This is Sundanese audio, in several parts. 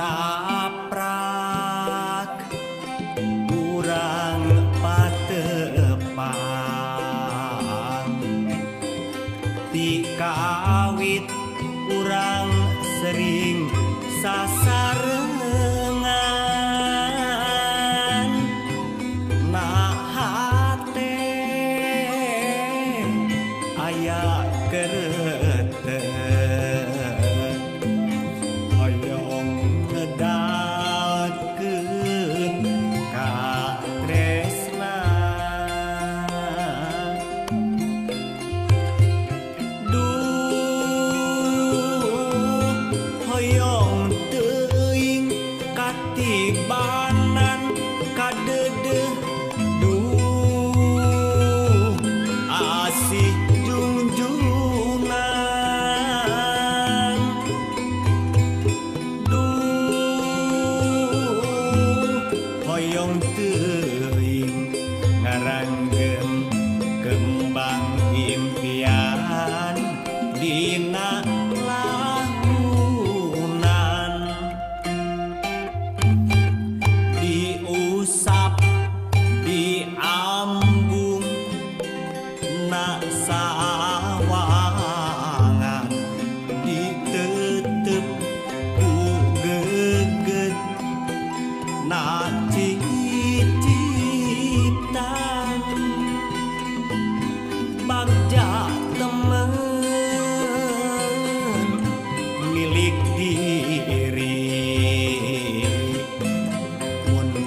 saprak kurang patepang ti kawit kurang sering sasarengan nah hate aya kerete hoyong ngedatkeun ka tresna hoyong teuing katibanan kadedeh duh asih junjunan duh hoyong teuing ngaranggeun kembang impian dina diusap diambung na sawangan ditetep ku geget na cicitan bagja temen milik diri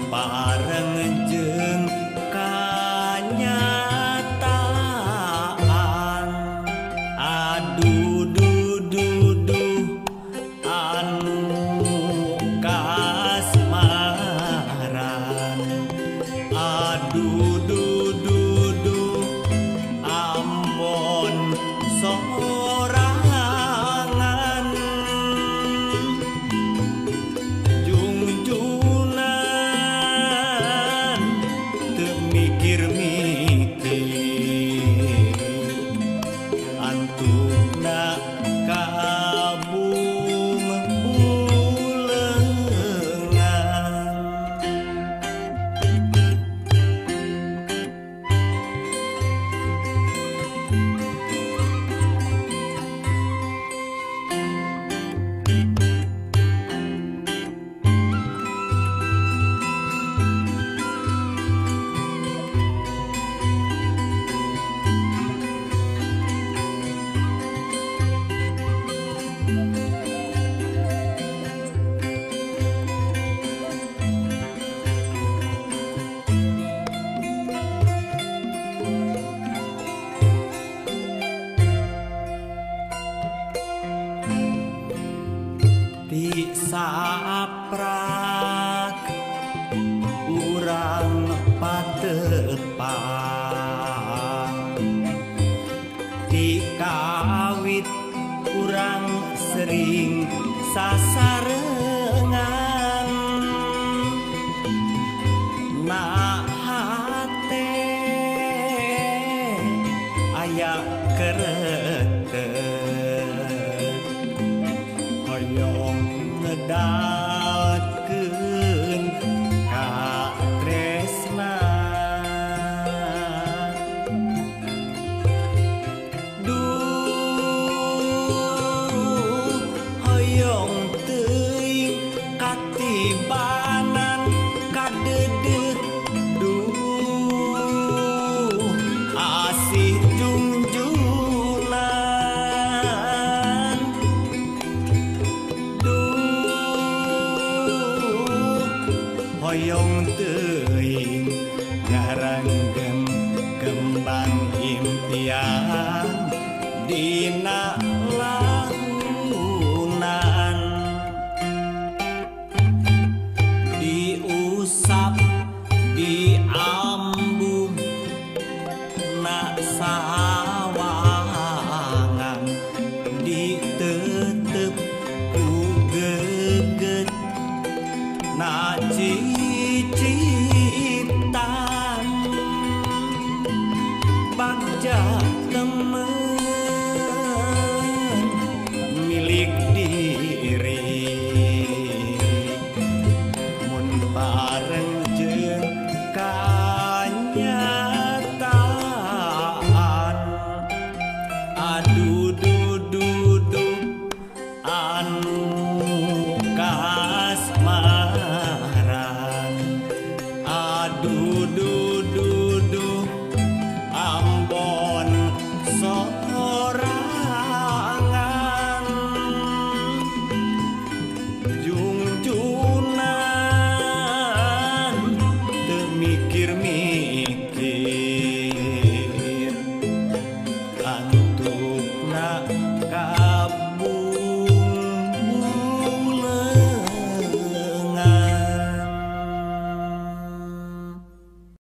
pareng jeung kanyataan aduh duh anu kasmaran aduh duh ambon sorangan mikir-mikir antuna kabung bulengan ti saprak urang patepang ti kawit urang sering sasarengan nah hate aya kerete hoyong ngedatkeun ka tresna duh hoyong teuing katibanan kadedeh duh asih junjunan hoyong teuing ngaranggeun kembang impian dina lahunan diusap diambung na sawangan diteu